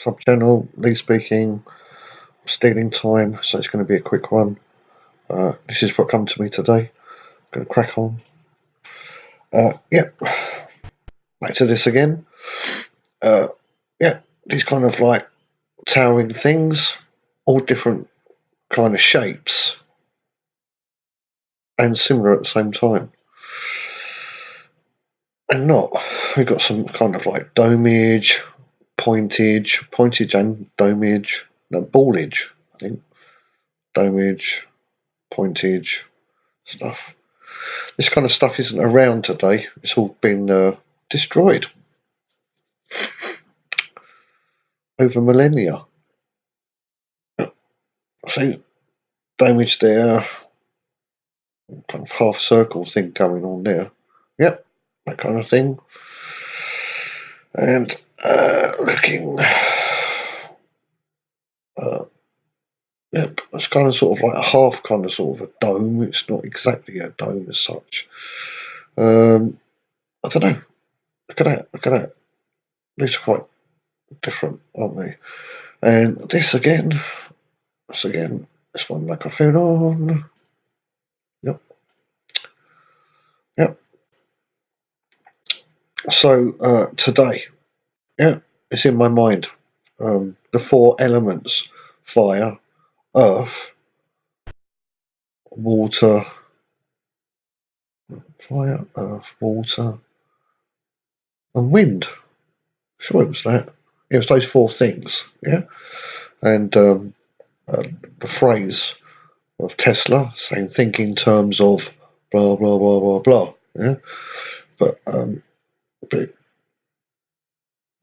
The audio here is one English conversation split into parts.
sub channel, Lee speaking, stealing time, so it's going to be a quick one. This is what come to me today. I'm going to crack on. Yep, back to this again. Yeah, these kind of like towering things, all different kind of shapes, and similar at the same time. And not, we've got some kind of like domage, pointage and domage, no, ballage, I think. Domage, pointage stuff. This kind of stuff isn't around today. It's all been destroyed over millennia. So damage there, kind of half circle thing going on there. Yep, that kind of thing. And looking, yep, it's kind of sort of like a half kind of sort of a dome. It's not exactly a dome as such. I don't know. Look at that. These are quite different, aren't they? And this again, this one microphone on. Yep. So today, it's in my mind. The four elements: fire, earth, water, and wind. Sure, it was that. It was those four things. Yeah, and the phrase of Tesla saying "think in terms of blah blah blah blah blah." Yeah, but I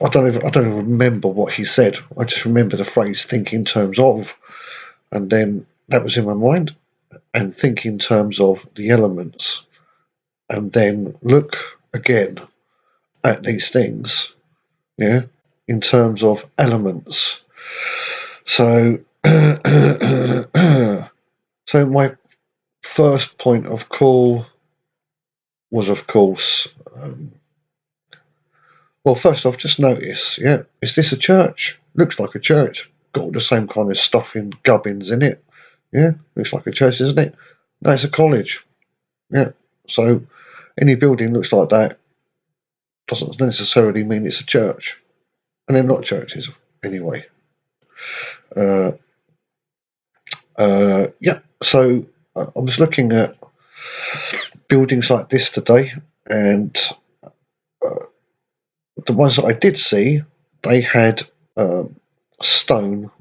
don't even remember what he said. I just remember the phrase "think in terms of," and then that was in my mind. And think in terms of the elements, and then look again at these things, in terms of elements. So, so my first point of call was, of course, well, first off, just notice, is this a church? Looks like a church. Got all the same kind of stuff in gubbins in it. Yeah, looks like a church, isn't it? No, it's a college. Yeah, so any building looks like that doesn't necessarily mean it's a church. And they're not churches, anyway. So I was looking at buildings like this today, and the ones that I did see, they had stone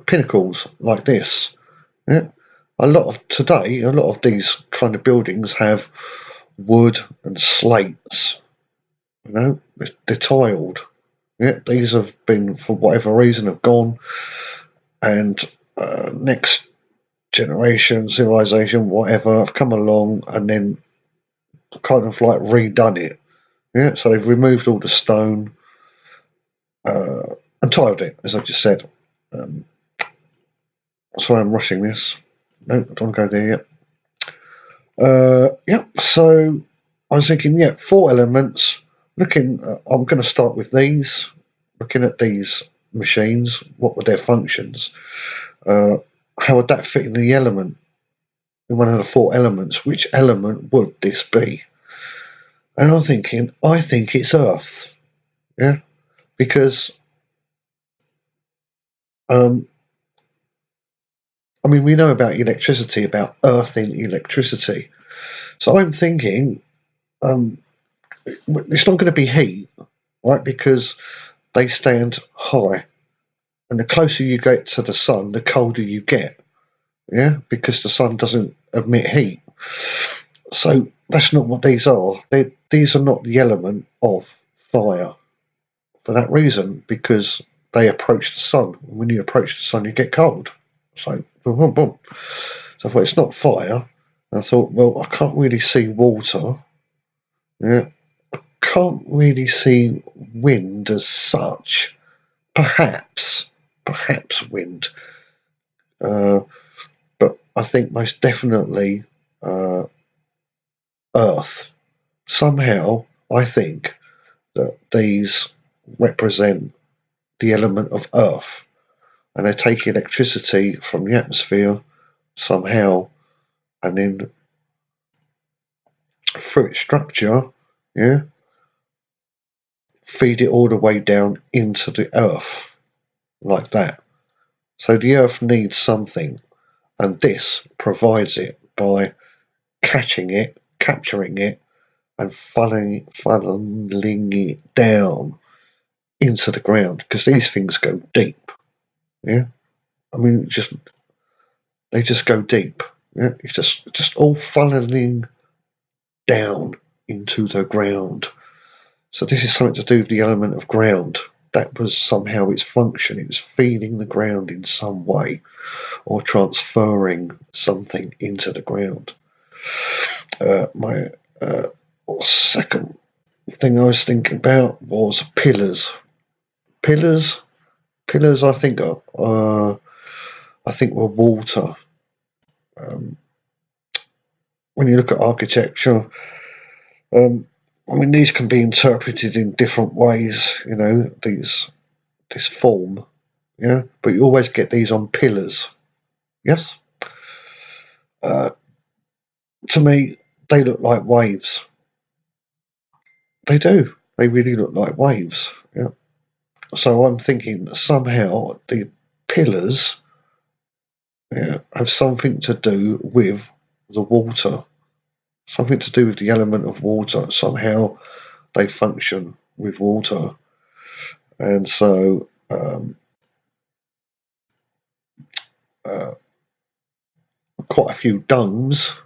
pinnacles like this. Yeah. A lot of these kind of buildings have wood and slates. They're tiled. Yeah, these have been, for whatever reason, have gone, and next generation, civilization, whatever, have come along and then kind of like redone it. Yeah, so they've removed all the stone and tiled it, as I just said. Sorry, I'm rushing this. No, don't go there yet. So I was thinking, 4 elements. I'm going to start with these. Looking at these machines, what were their functions? How would that fit in the element? In one of the 4 elements, which element would this be? And I'm thinking, I think it's Earth. Yeah, because we know about electricity, about earthing electricity. So I'm thinking, it's not going to be heat, right? Because they stand high, and the closer you get to the sun, the colder you get. Yeah, because the sun doesn't emit heat. So that's not what these are. These are not the element of fire. For that reason, because they approach the sun. When you approach the sun, you get cold. So boom, boom, boom. So I thought it's not fire. And I thought, well, I can't really see water. Yeah, I can't really see wind as such. Perhaps wind. But I think most definitely Earth. Somehow, I think that these represent the element of earth, and they take electricity from the atmosphere somehow, and then through its structure, yeah, feed it all the way down into the earth like that. So the earth needs something, and this provides it by catching it, capturing it, and funneling it down into the ground, because these things go deep. Yeah, I mean, they just go deep. Yeah, it's just all funneling down into the ground. So this is something to do with the element of ground. That was somehow its function. It was feeding the ground in some way, or transferring something into the ground. My second thing I was thinking about was pillars. Pillars, pillars. I think were water. Um, when you look at architecture, I mean, these can be interpreted in different ways. You know, this form, yeah. But you always get these on pillars. Yes. Uh, to me, they look like waves. They do. They really look like waves. Yeah. So I'm thinking that somehow the pillars, yeah, have something to do with the water, something to do with the element of water. Somehow they function with water, and so uh, quite a few domes,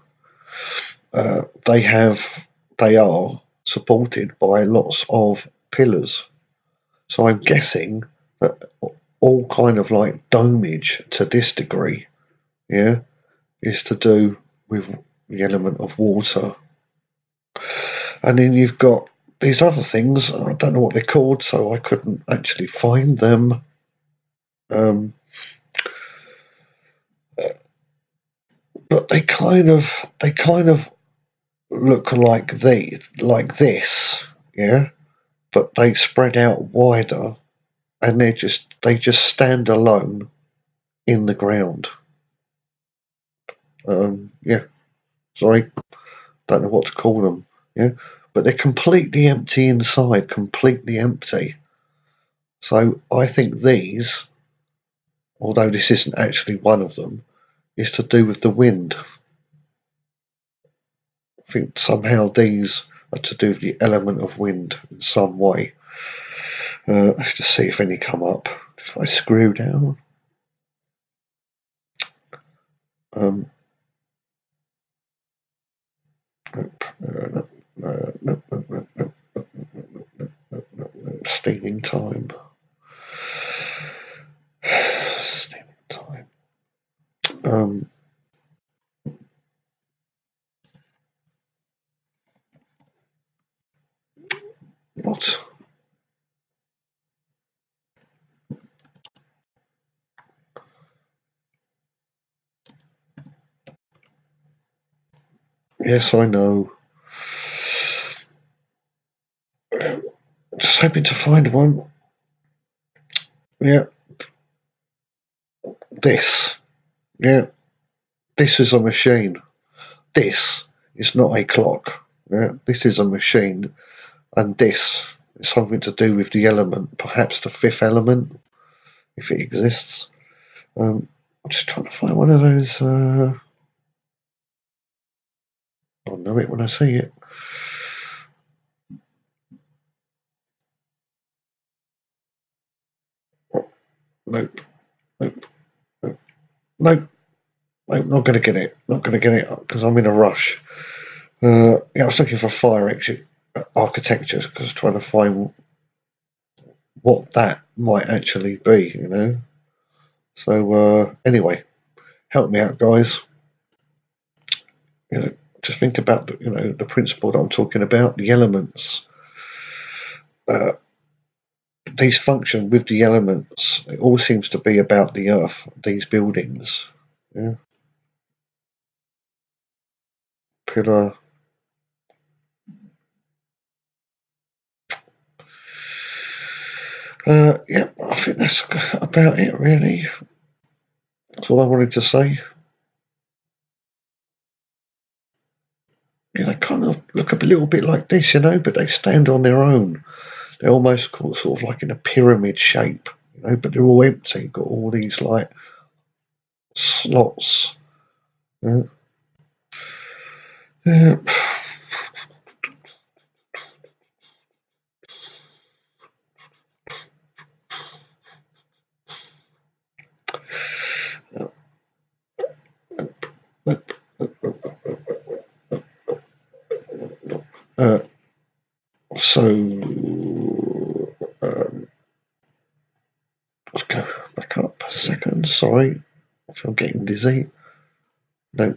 they are supported by lots of pillars. So I'm guessing that all kind of like domage to this degree, yeah, is to do with the element of water. And then you've got these other things. I don't know what they're called, so I couldn't actually find them. Um, but they kind of look like this, yeah. But they spread out wider, and they just stand alone in the ground. Yeah, sorry, don't know what to call them. Yeah, but they're completely empty inside, completely empty. So I think these, although this isn't actually one of them, is to do with the wind. I think somehow these are to do with the element of wind in some way. Let's just see if any come up. If I screw down. Um, nope, no, no, no, no, no, stealing time. Stealing time. Um, what? Yes, I know. Just hoping to find one. Yeah, this. Yeah, this is a machine. This is not a clock. Yeah, this is a machine, and this is something to do with the element, perhaps the fifth element, if it exists. I'm just trying to find one of those. I'll know it when I see it. Nope, nope, nope, nope. Nope, not going to get it. Not going to get it because I'm in a rush. Yeah, I was looking for fire exit architecture because I was trying to find what that might actually be, you know. So anyway, help me out, guys. You know, just think about the principle that I'm talking about, the elements. Uh, these function with the elements. It all seems to be about the earth. These buildings, yeah, pillar. Yeah, I think that's about it, really. That's all I wanted to say. Yeah, they kind of look a little bit like this, but they stand on their own. They're almost sort of like in a pyramid shape, but they're all empty. Got all these like slots. Yeah. Yeah. Uh, so let's go back up a second. Sorry if I'm getting dizzy. No.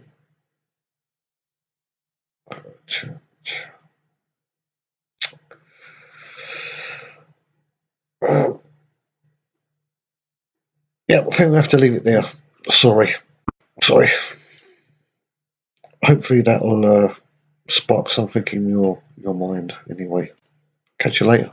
Yeah, I think we have to leave it there. Sorry. Hopefully that'll spark something in your mind. Anyway, catch you later.